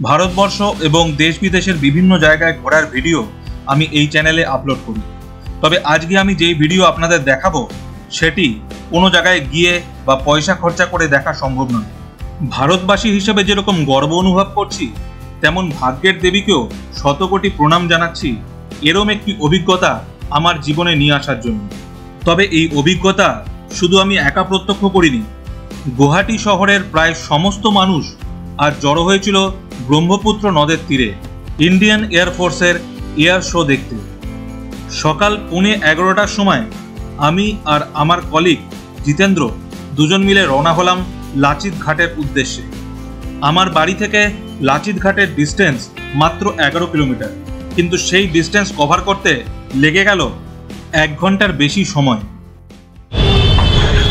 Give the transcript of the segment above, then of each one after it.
ভারতবর্ষ এবং দেশ বিদেশের বিভিন্ন জায়গায় ঘোরার ভিডিও আমি এই চ্যানেলে আপলোড করি। তবে আজকে আমি যেই ভিডিও আপনাদের দেখাবো সেটি কোনো জায়গায় গিয়ে বা পয়সা খরচা করে দেখা সম্ভব নয়। ভারতবাসী হিসেবে যেরকম গর্ব অনুভব করছি, তেমন ভাগ্যের দেবীকেও শতকোটি প্রণাম জানাচ্ছি এরম একটি অভিজ্ঞতা আমার জীবনে নিয়ে আসার জন্য। তবে এই অভিজ্ঞতা শুধু আমি একা প্রত্যক্ষ করিনি। গুয়াহাটি শহরের প্রায় সমস্ত মানুষ আজ জড়ো হয়েছিল ব্রহ্মপুত্র নদের তীরে ইন্ডিয়ান এয়ারফোর্সের এয়ার শো দেখতে। সকাল 11:15টার সময় আমি আর আমার কলিগ জিতেন্দ্র দুজন মিলে রওনা হলাম লাচিত ঘাটের উদ্দেশ্যে। আমার বাড়ি থেকে লাচিত ঘাটের ডিস্টেন্স মাত্র 11 কিলোমিটার, কিন্তু সেই ডিস্টেন্স কভার করতে লেগে গেল 1 ঘন্টার বেশি সময়।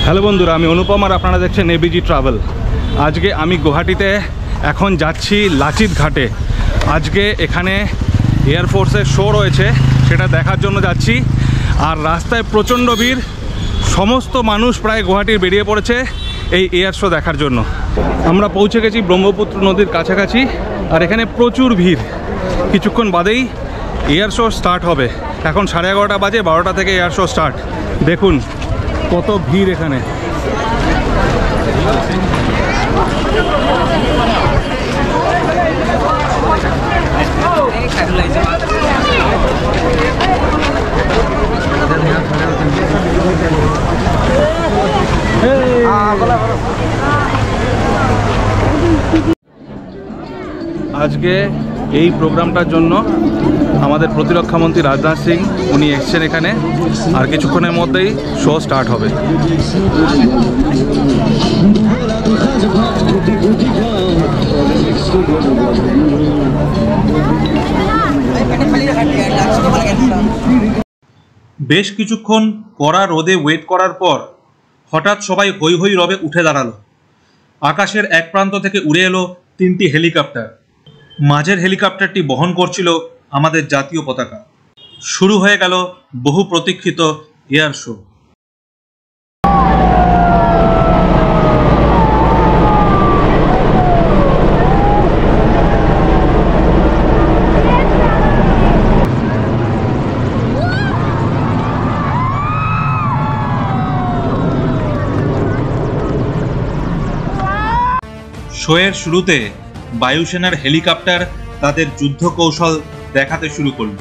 হ্যালো বন্ধুরা, আমি অনুপম আর আপনারা দেখছেন এবিজি ট্রাভেল। আজকে আমি গুয়াহাটিতে এখন যাচ্ছি লাচিত ঘাটে। আজকে এখানে এয়ারফোর্সের শো রয়েছে, সেটা দেখার জন্য যাচ্ছি। আর রাস্তায় প্রচণ্ড ভিড়, সমস্ত মানুষ প্রায় গুয়াহাটির বেরিয়ে পড়েছে এই এয়ার শো দেখার জন্য। আমরা পৌঁছে গেছি ব্রহ্মপুত্র নদীর কাছাকাছি, আর এখানে প্রচুর ভিড়। কিছুক্ষণ বাদেই এয়ার শো স্টার্ট হবে। এখন 11:30 বাজে, 12টা থেকে এয়ার শো স্টার্ট। দেখুন কত ভিড় এখানে। আজকে এই প্রোগ্রামটার জন্য আমাদের প্রতিরক্ষা মন্ত্রী রাজনাথ সিং উনি এসছেন এখানে, আর কিছুক্ষণের মধ্যেই শো স্টার্ট হবে। বেশ কিছুক্ষণ কড়া রোদে ওয়েট করার পর হঠাৎ সবাই হৈ হৈ রবে উঠে দাঁড়ালো। আকাশের এক প্রান্ত থেকে উড়ে এলো 3টি হেলিকপ্টার। মাঝের হেলিকপ্টারটি বহন করছিল আমাদের জাতীয় পতাকা। শুরু হয়ে গেল বহু প্রতীক্ষিত এয়ার শো। শোয়ের শুরুতে বায়ুসেনার হেলিকপ্টার তাদের যুদ্ধ কৌশল দেখাতে শুরু করল।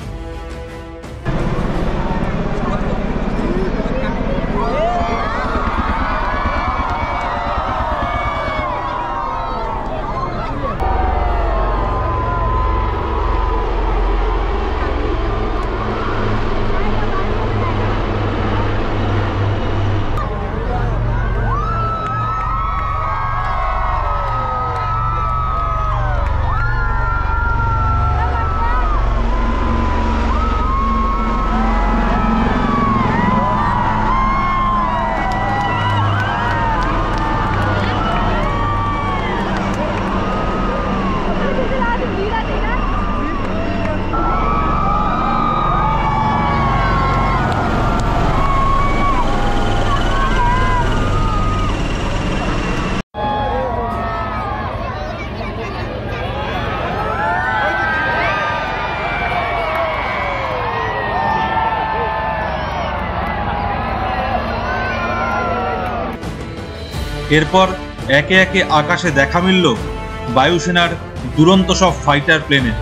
এরপর একে একে আকাশে দেখা মিলল বায়ুসেনার দুরন্ত সব ফাইটার প্লেনের।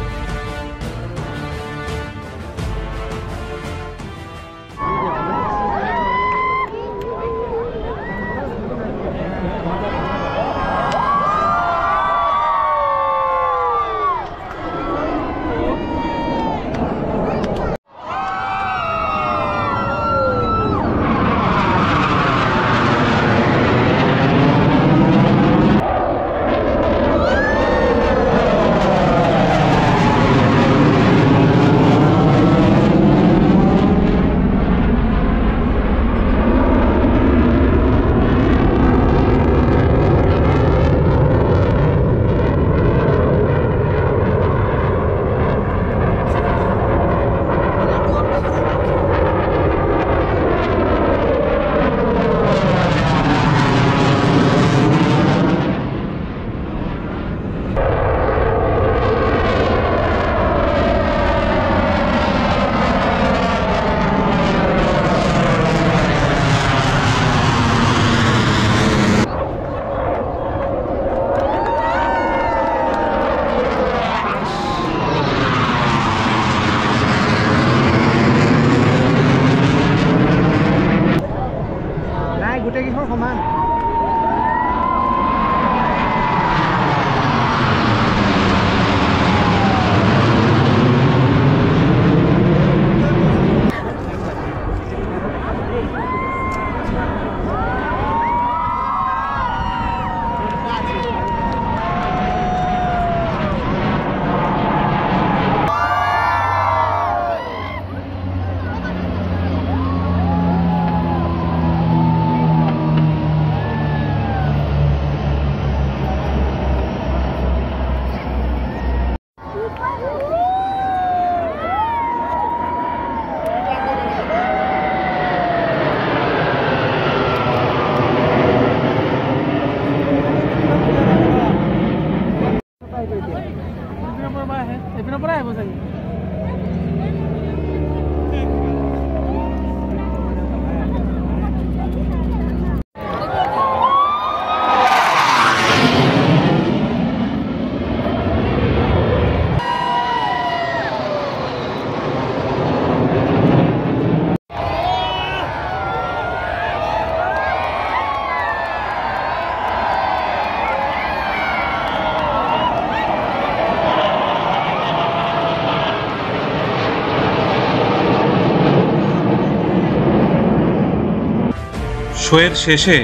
শোয়ের শেষে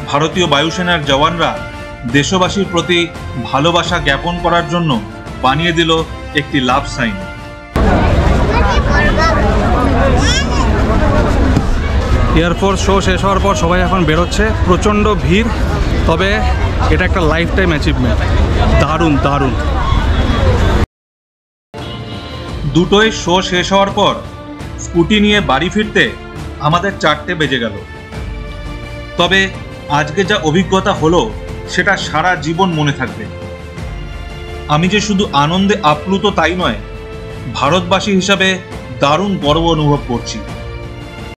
ভারতীয় বায়ুসেনার জওয়ানরা দেশবাসীর প্রতি ভালোবাসা জ্ঞাপন করার জন্য বানিয়ে দিল একটি লাভ সাইন। এয়ারফোর্স শো শেষ হওয়ার পর সবাই এখন বেরোচ্ছে, প্রচণ্ড ভিড়, তবে এটা একটা লাইফ টাইম অ্যাচিভমেন্ট। দারুণ দারুণ। দুটোই শো শেষ হওয়ার পর স্কুটি নিয়ে বাড়ি ফিরতে আমাদের 4টে বেজে গেল। তবে আজকে যা অভিজ্ঞতা হলো সেটা সারা জীবন মনে থাকবে। আমি যে শুধু আনন্দে আপ্লুত তাই নয়, ভারতবাসী হিসাবে দারুণ গর্ব অনুভব করছি।